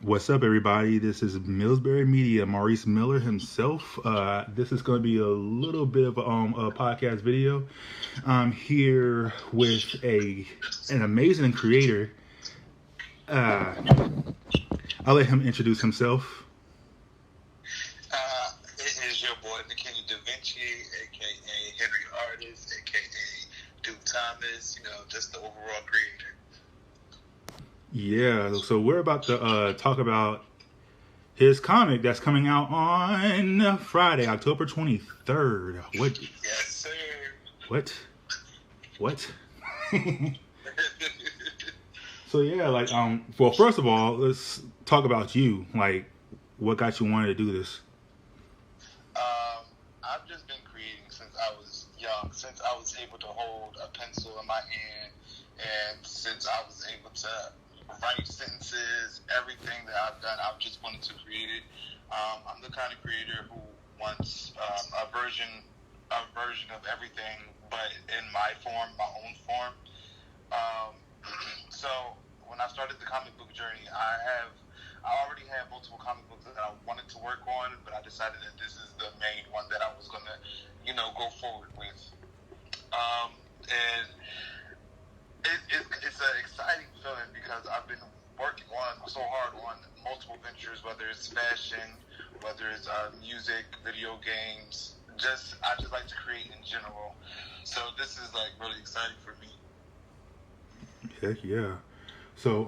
What's up, everybody? This is Millsbury Media, Maurice Miller himself. This is going to be a little bit of a podcast video. I'm here with an amazing creator. Uh, I'll let him introduce himself. It is your boy McKinney Da Vinci, aka Henry Artist, aka Duke Thomas. Just the overall creator. Yeah, so we're about to talk about his comic that's coming out on Friday, October 23rd. What? Yes, sir. What? So yeah, well, first of all, let's talk about you. Like, what got you wanting to do this? I've just been creating since I was young, since I was able to hold a pencil in my hand, and since I was able to write sentences, everything that I've done, I've just wanted to create it. I'm the kind of creator who wants a version of everything, but in my form, my own form. So when I started the comic book journey, I already had multiple comic books that I wanted to work on, but I decided that this is the main one that I was going to, go forward with. And it's an exciting feeling because I've been working so hard on multiple ventures, whether it's fashion, whether it's music, video games. I just like to create in general. So this is really exciting for me. Heck yeah. So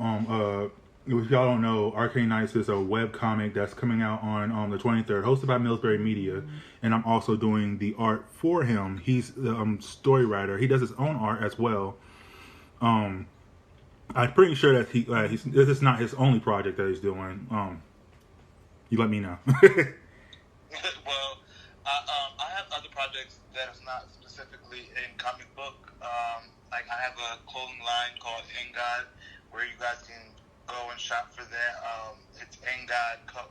if y'all don't know, Arkane Nights is a web comic that's coming out on the 23rd, hosted by Millsbury Media, and I'm also doing the art for him. He's the story writer. He does his own art as well. I'm pretty sure that this is not his only project that he's doing. You let me know. Well, I have other projects that is not specifically in comic book. Like I have a clothing line called Angad, where you guys can go and shop for that. It's ang.co,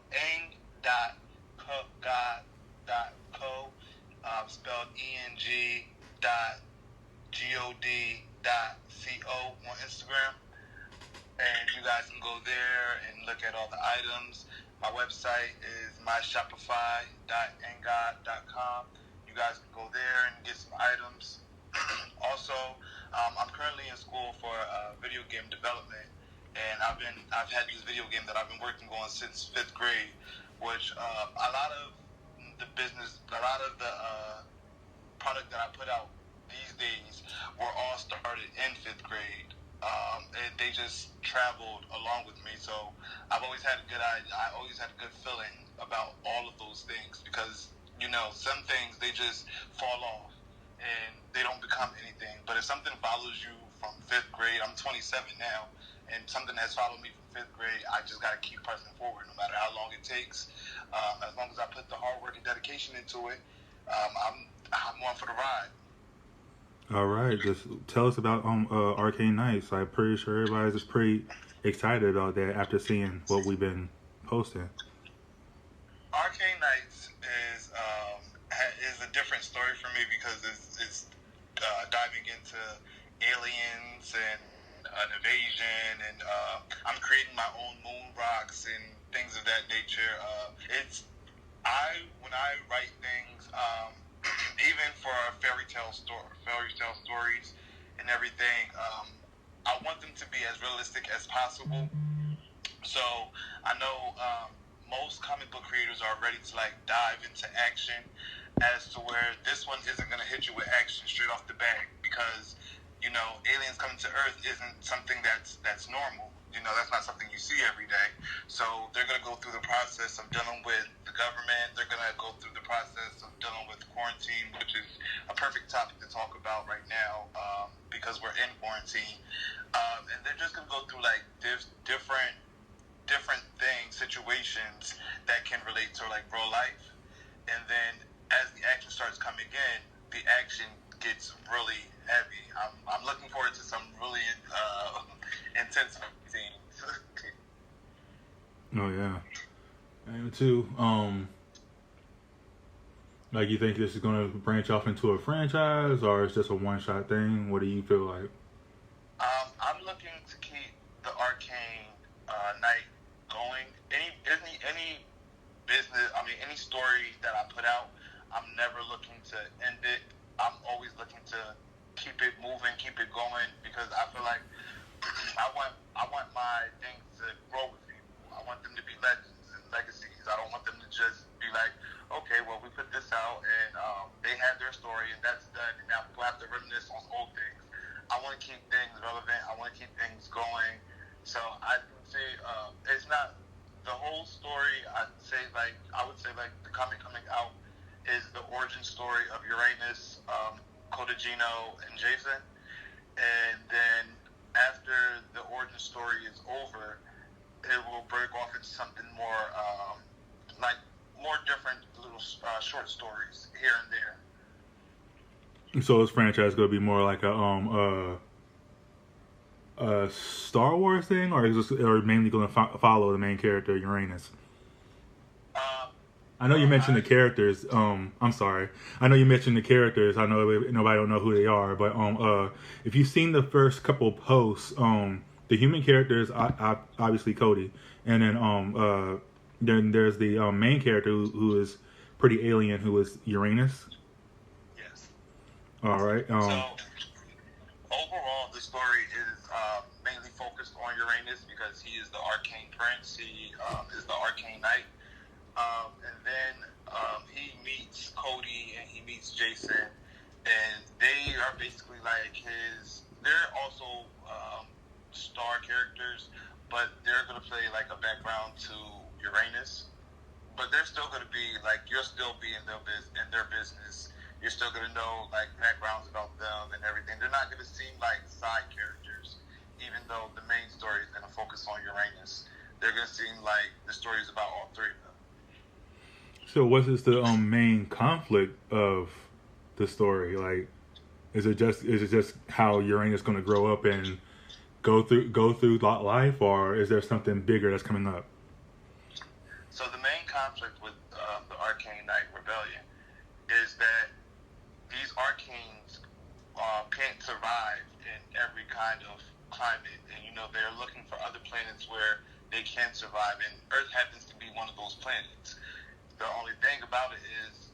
spelled eng.god.co on Instagram. And you guys can go there and look at all the items. My website is myshopify.angad.com. You guys can go there and get some items. Also, I'm currently in school for video game development, and I've had this video game that I've been working on since 5th grade, which a lot of the product that I put out these days were all started in 5th grade. And they just traveled along with me, so I've always had a good feeling about all of those things because some things they just fall off and they don't become anything. But if something follows you from 5th grade, I'm 27 now, and something has followed me from 5th grade, I just gotta keep pressing forward, no matter how long it takes. As long as I put the hard work and dedication into it, I'm on for the ride. All right, just tell us about Arkane Nights. I'm pretty sure everybody's just pretty excited about that after seeing what we've been posting. Arkane Nights is a different story for me because it's diving into aliens and an invasion, and I'm creating my own moon rocks and things of that nature. When I write things, even for fairy tale stories and everything, I want them to be as realistic as possible. So I know most comic book creators are ready to dive into action, as to where this one isn't going to hit you with action straight off the bat because aliens coming to Earth isn't something that's normal. That's not something you see every day. So they're going to go through the process of dealing with the government. They're going to go through the process of dealing with quarantine, which is a perfect topic to talk about right now because we're in quarantine. And they're just going to go through different things, situations that can relate to real life. And then as the action starts coming in, the action gets really heavy. I'm looking forward to some really intense scenes. Oh yeah, and too. You think this is going to branch off into a franchise, or it's just a one-shot thing? What do you feel like? I'm looking to keep the Arkane night going mean, any story that I put out, I'm never looking to end it. I'm always looking to keep it moving, keep it going, because I feel like I want my things to grow with people. I want them to be legends and legacies. I don't want them to just be like, okay, well, we put this out and they had their story and that's done, and now people have to reminisce on old things. I want to keep things relevant. I want to keep things going. So I would say it's not the whole story. I would say the comic coming out is the origin story of Uranus, Codagino, and Jason, and then after the origin story is over, it will break off into something more more different little short stories here and there. So this franchise going to be more like a Star Wars thing, or is this, or mainly going to follow the main character Uranus? I know you mentioned the characters. I'm sorry. I know you mentioned the characters. I know nobody don't know who they are, but if you've seen the first couple posts, the human characters, obviously Cody, and then there's the main character who is pretty alien, who is Uranus. Yes. All right. So overall, the story is mainly focused on Uranus because he is the Arkane Prince. He is the Arkane Knight. And then he meets Cody and he meets Jason, and they are basically like they're also star characters, but they're going to play like a background to Uranus. But they're still going to be like, you'll still be in their business. You're still going to know like backgrounds about them and everything. They're not going to seem like side characters, even though the main story is going to focus on Uranus. They're going to seem like the story is about all three of them. So what is the main conflict of the story? Like, is it just how Uranus going to grow up and go through life, or is there something bigger that's coming up? So the main conflict with the Arkane Knight Rebellion is that these Arkanes can't survive in every kind of climate, and they're looking for other planets where they can survive, and Earth happens to be one of those planets. The only thing about it is,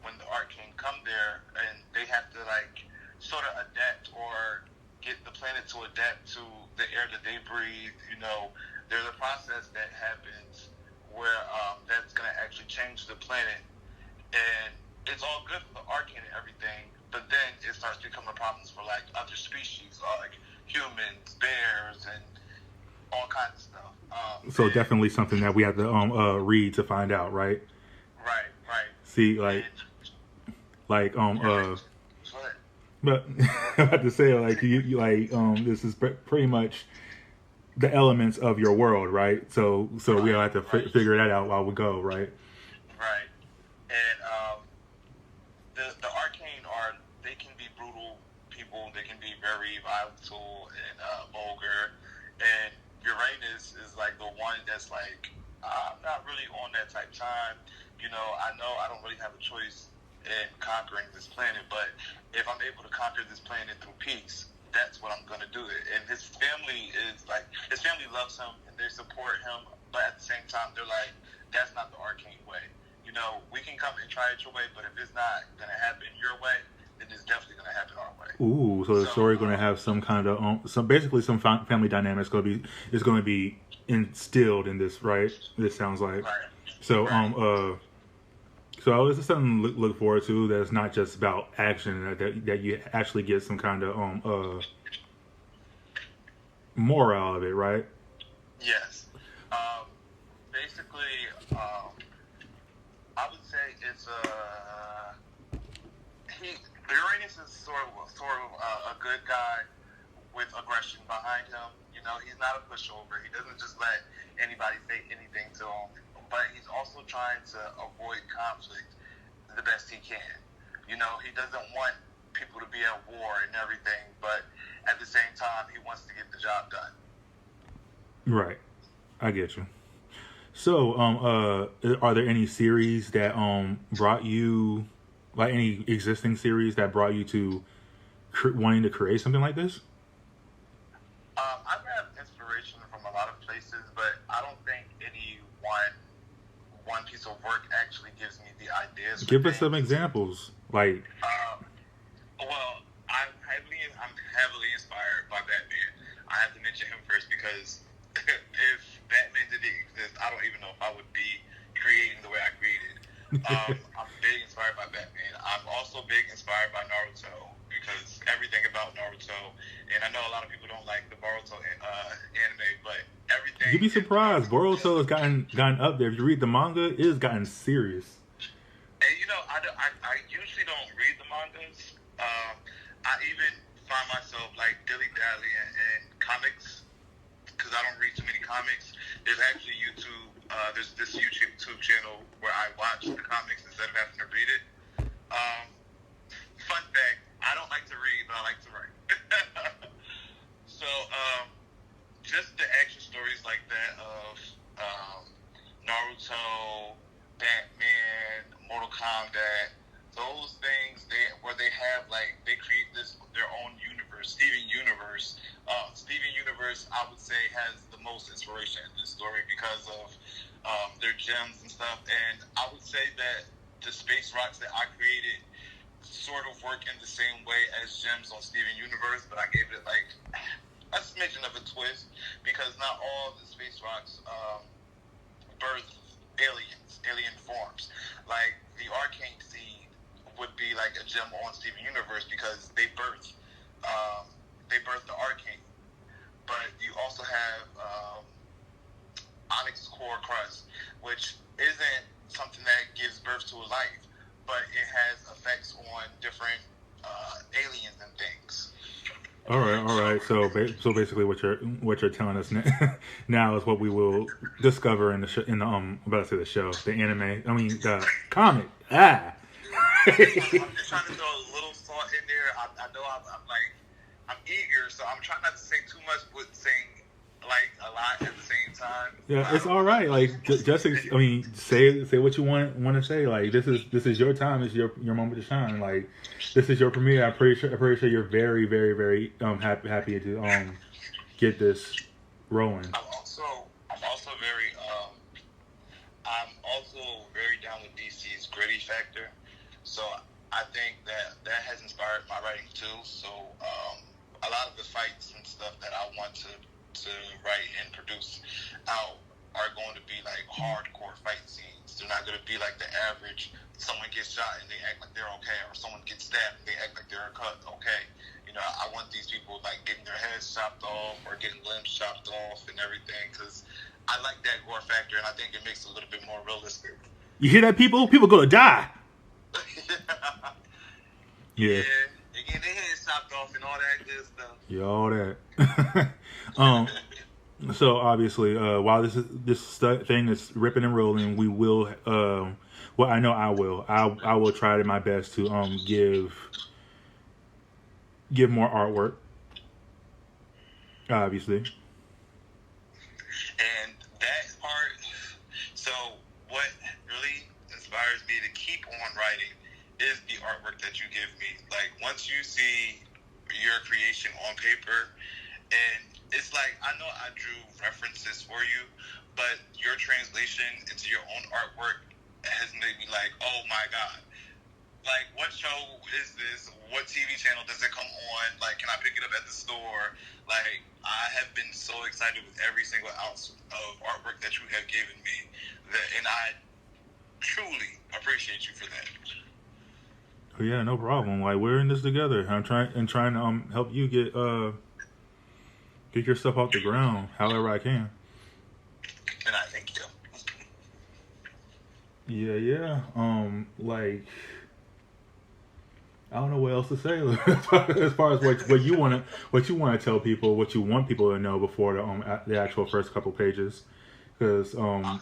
when the Arkane come there and they have to like sort of adapt or get the planet to adapt to the air that they breathe, there's a process that happens where that's going to actually change the planet, and it's all good for the Arkane and everything, but then it starts becoming problems for like other species, like humans, bears, and all kinds of stuff. So definitely something that we have to read to find out, right? Right. See, but I have to say, like you this is pretty much the elements of your world, right? So we'll have to figure that out while we go, right? Right. And the Arkane they can be brutal people. They can be very volatile and vulgar. And Uranus is like the one that's like, I'm not really on that type of time. I know I don't really have a choice in conquering this planet, but if I'm able to conquer this planet through peace, that's what I'm going to do. And his family loves him and they support him, but at the same time, they're like, that's not the Arkane way. We can come and try it your way, but if it's not going to happen your way, then it's definitely going to happen our way. Ooh, so the story's going to have some kind of basically some family dynamics is going to be instilled in this, right? This sounds like. Right. So so this is something to look forward to. That's not just about action. That you actually get some kind of moral out of it, right? Yes. Basically, I would say it's Uranus is sort of a good guy with aggression behind him. He's not a pushover. He doesn't just let anybody say anything to him. But he's also trying to avoid conflict the best he can. He doesn't want people to be at war and everything, but at the same time, he wants to get the job done. Right. I get you. So, are there any series that brought you, like any existing series that brought you to wanting to create something like this? I've had inspiration from a lot of places, but I don't think any one piece piece of work actually gives me the ideas. Give us some examples, like. Well, I'm heavily inspired by Batman. I have to mention him first because if Batman didn't exist, I don't even know if I would be creating the way I created. I'm big inspired by Batman. I'm also big inspired by Naruto because everything about Naruto, and I know a lot of people don't like the Boruto anime, but everything. You'd be surprised. Boruto has gotten up there. If you read the manga, it has gotten serious. And I usually don't read the mangas. I even find myself like dilly-dallying in comics because I don't read too many comics. There's actually there's this YouTube channel where I watch the comics instead of having to read it. Fun fact, I don't like to read, but I like to write. So, just the action stories like that of Naruto, Batman, Mortal Kombat, those things where they have they create their own universe. Steven Universe, I would say has the most inspiration in this story because of their gems and stuff. And I would say that the space rocks that I created sort of work in the same way as gems on Steven Universe, but I gave it a smidgen of a twist because not all the space rocks birth alien forms. Like the Arkane seed would be like a gem on Steven Universe because they birth the Arkane. But you also have Onyx Core Crust, which isn't something that gives birth to a life, but it has effects on different aliens and things. All right. So basically, what you're telling us now is what we will discover in the I'm about to say the show, the anime. I mean the comic. I'm just trying to throw a little thought in there. I know I'm eager, so I'm trying not to say too much, but saying a lot at the same time. Yeah, it's all right. Say what you want to say. Like this is your time. It's your moment to shine. Like this is your premiere. I'm pretty sure you're very, very, very happy to get this rolling. I'm also very down with DC's gritty factor. So I think that has inspired my writing too. So a lot of the fights and stuff that I want to write and produce out are going to be like hardcore fight scenes. They're not going to be like the average someone gets shot and they act like they're okay, or someone gets stabbed and they act like they're okay. I want these people like getting their heads chopped off or getting limbs chopped off and everything because I like that gore factor and I think it makes it a little bit more realistic. You hear that, people? People gonna die. Yeah. They get their heads chopped off and all that good stuff. Yeah, all that. So obviously, while this thing is ripping and rolling, we will. Well, I know I will. I will try my best to give more artwork. Obviously. And that part. So what really inspires me to keep on writing is the artwork that you give me. Like once you see your creation on paper, and it's like I know I drew references for you, but your translation into your own artwork has made me like, oh my god, like what show is this? What TV channel does it come on? Like, can I pick it up at the store? Like, I have been so excited with every single ounce of artwork that you have given me, and I truly appreciate you for that. Oh, yeah, no problem. Like we're in this together. I'm trying to help you get your stuff off the ground however I can. And I thank you. Yeah. Like I don't know what else to say as far as what you want to tell people, what you want people to know before the actual first couple pages, because I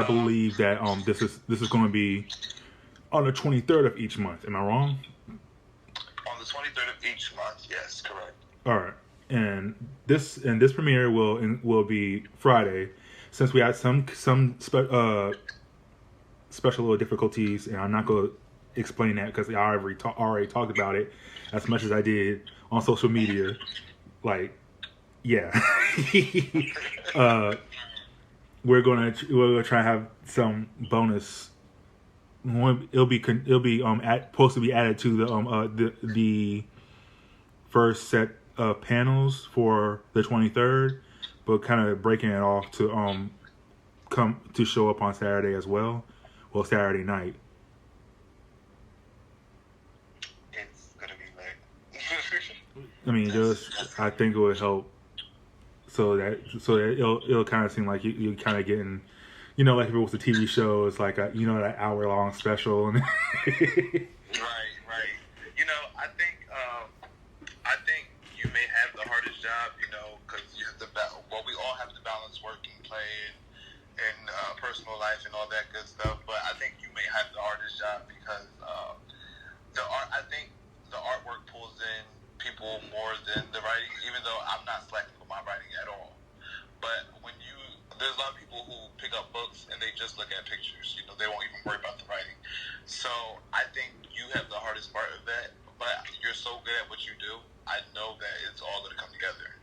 believe that this is going to be on the 23rd of each month. Am I wrong? On the 23rd of each month, yes, correct. All right, and this premiere will be Friday, since we had some special little difficulties, and I'm not going to explain that because I already talked about it as much as I did on social media. Like, yeah. we're gonna try to have some bonus. Supposed to be added to the first set of panels for the 23rd, but kind of breaking it off to come to show up on Saturday as well. Well, Saturday night. It's gonna be lit. I mean, I think it would help so that it'll kind of seem like you kind of getting, like if it was a TV show, it's like that hour-long special. And Right. I think you may have the hardest job, because you have to we all have to balance work and play and personal life and all that good stuff. But I think you may have the hardest job because I think the artwork pulls in people more than the writing, even though I'm not slacking for my writing at all. But there's a lot of people who pick up books and they just look at pictures. They won't even worry about the writing. So I think you have the hardest part of that. But you're so good at what you do. I know that it's all going to come together.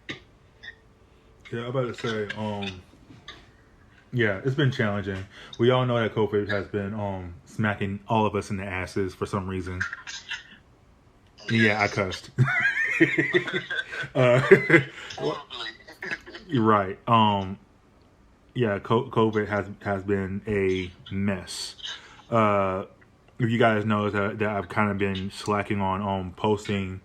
Yeah, I'm about to say, yeah, it's been challenging. We all know that COVID has been smacking all of us in the asses for some reason. Yeah, I cussed. You're right. Yeah, COVID has been a mess. If you guys know that I've kind of been slacking on posting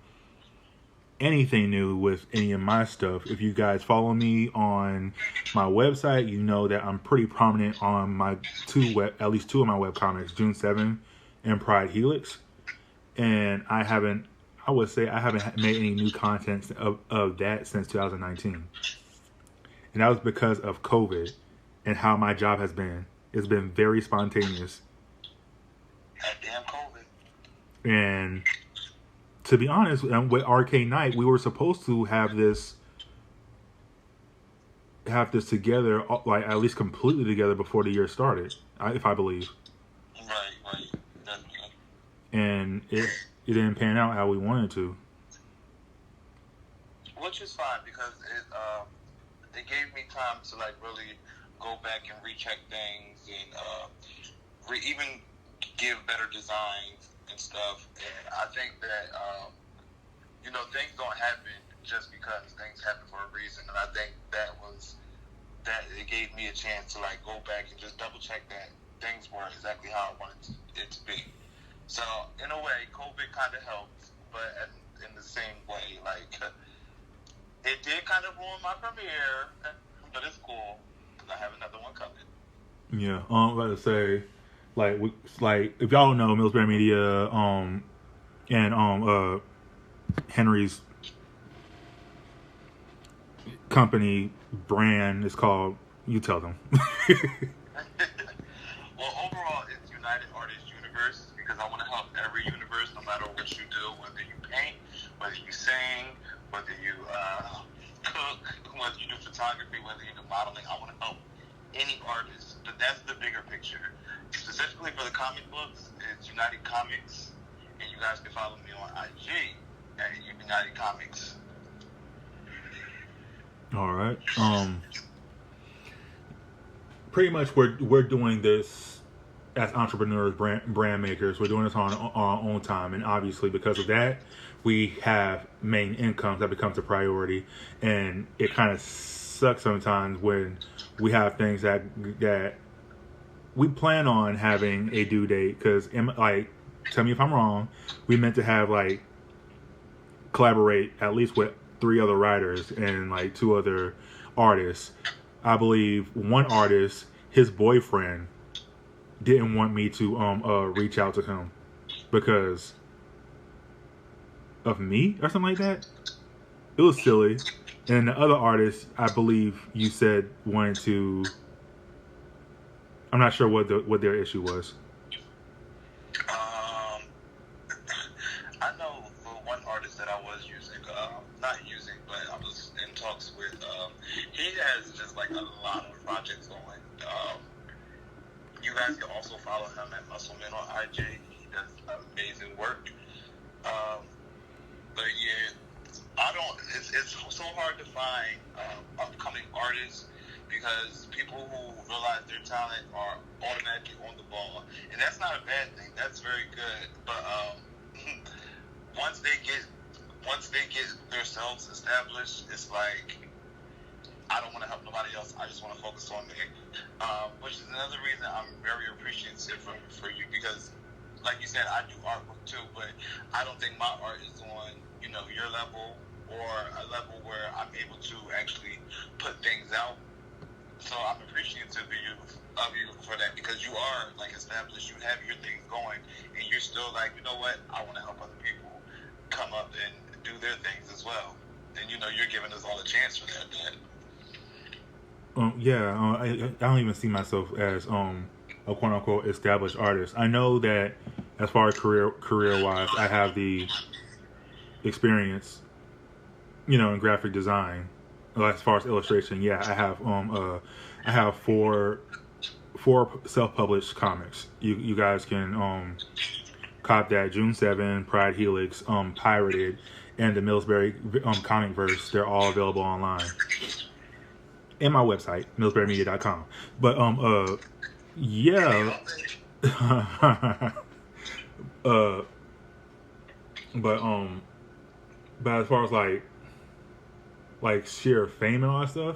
anything new with any of my stuff. If you guys follow me on my website, you know that I'm pretty prominent on my at least two of my webcomics, June 7 and Pride Helix. And I haven't made any new content of that since 2019. And that was because of COVID and how my job has been. It's been very spontaneous. That damn COVID. And to be honest, with Arkane Night, we were supposed to have this together, like at least completely together before the year started, if I believe. Right, definitely. And it didn't pan out how we wanted to. Which is fine because it gave me time to really go back and recheck things and even give better designs and stuff. And I think that things don't happen just because things happen for a reason. And I think that it gave me a chance to go back and just double check that things were exactly how I wanted it to be. So in a way, COVID kind of helped, but in the same way, it did kind of ruin my premiere, but it's cool because I have another one coming. Yeah, I'm about to say, if y'all don't know, Millsbury Media, and Henry's company brand is called. You tell them. Well, overall, it's United Artists Universe because I want to help every universe, no matter what you do, whether you paint, whether you sing, whether you cook, whether you do photography, whether you do modeling. I want to help any artist, but that's the bigger picture. Specifically for the comic books, it's United Comics, and you guys can follow me on IG at United Comics. All right. Pretty much we're doing this as entrepreneurs, brand makers. We're doing this on our own time, and obviously because of that, we have main incomes that becomes a priority, and it kind of sucks sometimes when we have things that we plan on having a due date because, tell me if I'm wrong, we meant to have collaborate at least with 3 other writers and 2 other artists. I believe one artist, his boyfriend, didn't want me to reach out to him because of me or something like that. It was silly. And the other artist, I believe you said wanted to. I'm not sure what their issue was. I know for one artist that I was not using, but I was in talks with. He has just a lot of projects going. You guys can also follow him at Muscleman on IG. He does amazing work. But yeah, I don't. It's so hard to find upcoming artists because people who realize their talent are automatically on the ball, and that's not a bad thing. That's very good. But once they get themselves established, it's like I don't want to help nobody else. I just want to focus on me, which is another reason I'm very appreciative for you because, like you said, I do artwork too, but I don't think my art is on your level or a level where I'm able to actually put things out. So I'm appreciative of you for that because you are like established, you have your things going, and you're still like, you know what, I want to help other people come up and do their things as well. And you're giving us all a chance for that. I don't even see myself as a quote unquote established artist. I know that as far as career wise, I have the experience, in graphic design. As far as illustration, I have four self-published comics. You guys can cop that. June 7, Pride Helix, Pirated, and the Millsbury comic verse. They're all available online. And my website, millsburymedia.com. But but as far as like sheer fame and all that stuff,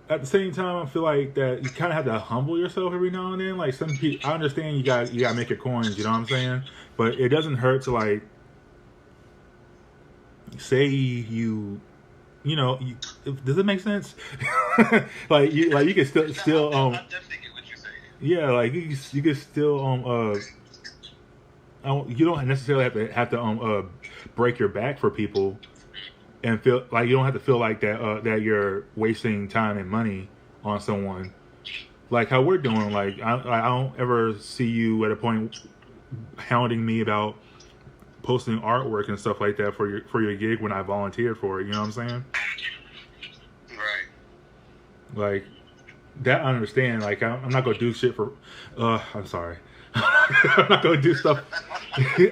at the same time, I feel like that you kind of have to humble yourself every now and then. Like some people, I understand you got to make your coins. You know what I'm saying? But it doesn't hurt to say does it make sense? like you can still I definitely get what you're saying. Yeah, like you can still you don't necessarily have to break your back for people and feel like you don't have to feel like that you're wasting time and money on someone. Like how we're doing. Like I don't ever see you at a point hounding me about posting artwork and stuff like that for your gig when I volunteered for it. You know what I'm saying? Right. Like that, I understand. Like I'm not gonna do shit for. I'm sorry. I'm not gonna do stuff.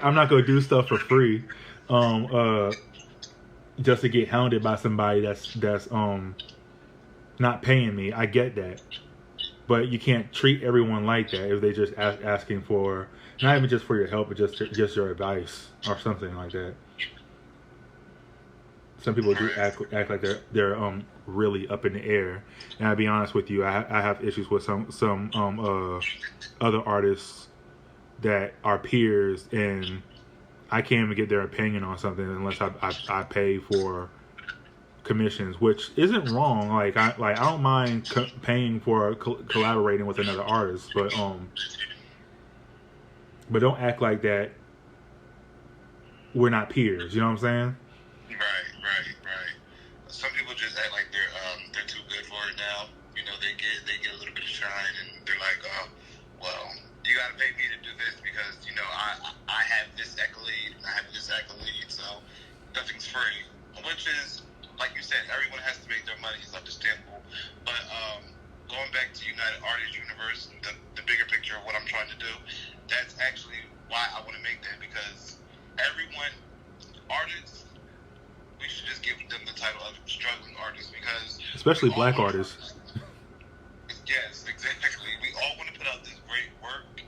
I'm not gonna do stuff for free. Just to get hounded by somebody that's not paying me. I get that, but you can't treat everyone like that if they just asking for not even just for your help, but just your advice or something like that. Some people do act like they're really up in the air, and I'll be honest with you, I have issues with some other artists that are peers, and I can't even get their opinion on something unless I pay for commissions, which isn't wrong. Like I don't mind paying for collaborating with another artist, but don't act like that we're not peers. You know what I'm saying? Right. Some people just act like they're too good for it now. They get a little bit of shine, and they're like, oh, well, you got to pay me to do this because I have this accolade, so nothing's free. Which is, like you said, everyone has to make their money. It's understandable. But going back to United Artists Universe, the bigger picture of what I'm trying to do, that's actually why I want to make that, because artists, we should just give them the title of struggling artists, because especially black artists. Yes, exactly. We all want to put out this great work,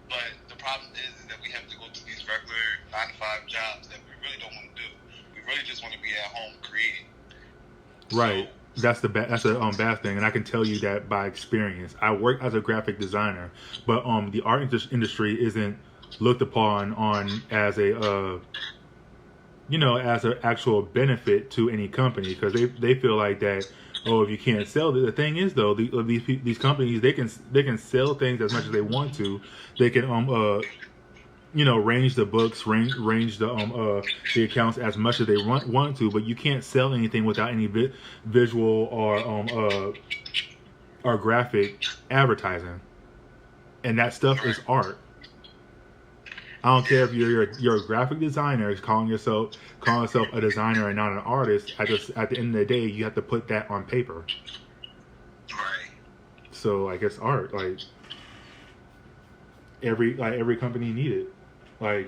but the problem is that we have to go to these regular 9-to-5 jobs that we really don't want to do. We really just want to be at home creating. Right. That's a bad thing, and I can tell you that by experience. I work as a graphic designer, but the art industry isn't looked upon as a as an actual benefit to any company, because they feel like that. Oh, if you can't sell it. The thing is, though, these companies, they can sell things as much as they want to. They can range the books, range the accounts as much as they want to, but you can't sell anything without any visual or graphic advertising, and that stuff is art. I don't care if you're a graphic designer, calling yourself a designer and not an artist. At the end of the day, you have to put that on paper. Right. So I guess art, every company need it.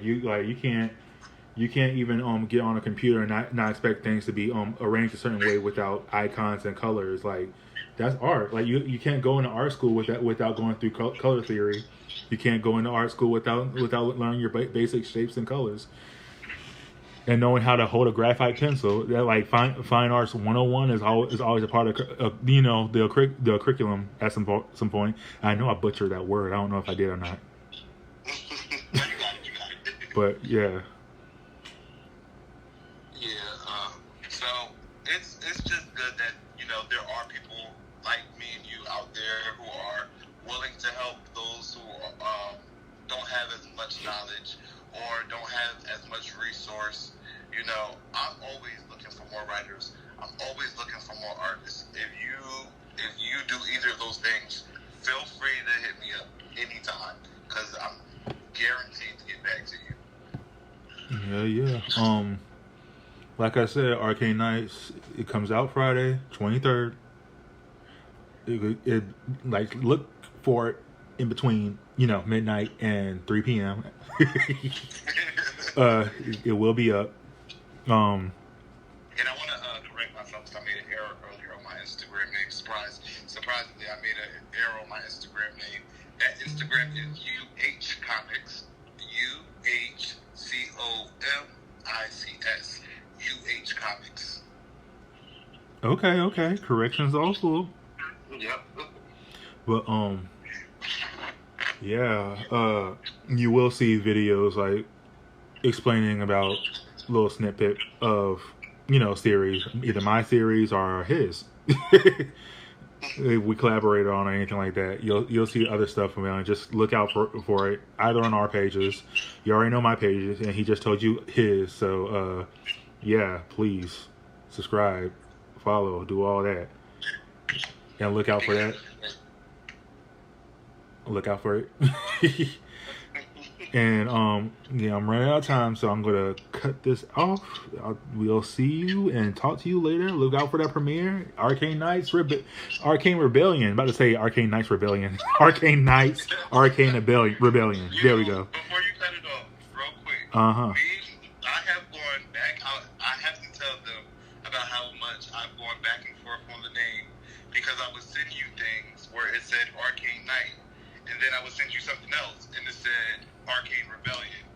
You can't You can't even get on a computer and not expect things to be arranged a certain way without icons and colors. Like that's art. Like you can't go into art school without going through color theory. You can't go into art school without learning your basic shapes and colors and knowing how to hold a graphite pencil. That like fine arts 101 is always a part of the curriculum at some point. I know I butchered that word. I don't know if I did or not. You got it. But yeah. So it's just good that there are people like me and you out there who are willing to help those who don't have as much knowledge or don't have as much resource. I'm always looking for more writers. I'm always looking for more artists. If you do either of those things, feel free to hit me up anytime because I'm guaranteed to get back to you. Yeah. Like I said, Arkane Nights, it comes out Friday, 23rd. It look for it in between, midnight and 3 p.m. It will be up. And I want to correct myself because I made an error earlier on my Instagram name. Surprisingly, I made an error on my Instagram name. That Instagram is UH Comics. UHCOMICS. UH Comics. Okay. Corrections also. Yep. But you will see videos like explaining about little snippet of series, either my series or his. If we collaborated on or anything like that, you'll see other stuff from him. Just look out for it either on our pages. You already know my pages, and he just told you his. So please subscribe, follow, do all that, and look out for that. Look out for it. And I'm running out of time, so I'm gonna cut this off. We'll see you and talk to you later. Look out for that premiere, Arkane Nights, Arkane Rebellion. About to say Arkane Nights Rebellion, Arkane Nights, Arkane Rebellion. There we go. Before you cut it off, real quick. Uh-huh. I have gone back. I have to tell them about how much I've gone back and forth on the name because I would send you things where it said Arkane Night, and then I would send you something else, and it said Arkane Rebellion.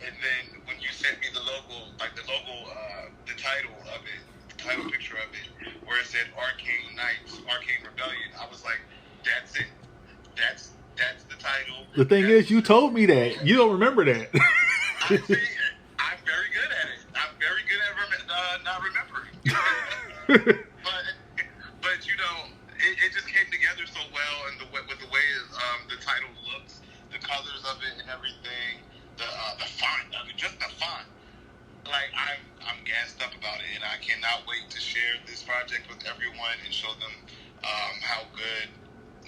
And then when you sent me the logo, the title of it, the title picture of it, where it said Arkane Nights, Arkane Rebellion, I was like, that's it. That's the title. The thing is, you told me that. You don't remember that. I'm very good at it. I'm very good at not remembering. but it just came together so well, and with the way the title looks, the colors of it and everything, the font, just the font. Like I'm gassed up about it, and I cannot wait to share this project with everyone and show them how good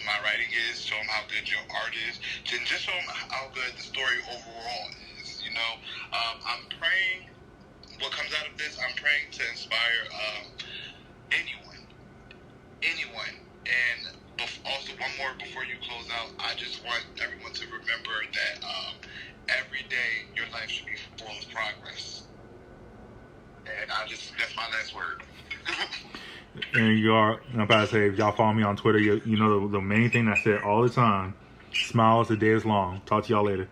my writing is, show them how good your art is, and just show them how good the story overall is. I'm praying. What comes out of this, I'm praying to inspire anyone. And also, one more before you close out, I just want everyone to remember that every day your life should be full of progress. And that's my last word. And I'm about to say, if y'all follow me on Twitter, you know the main thing I say all the time: smiles the day is long. Talk to y'all later.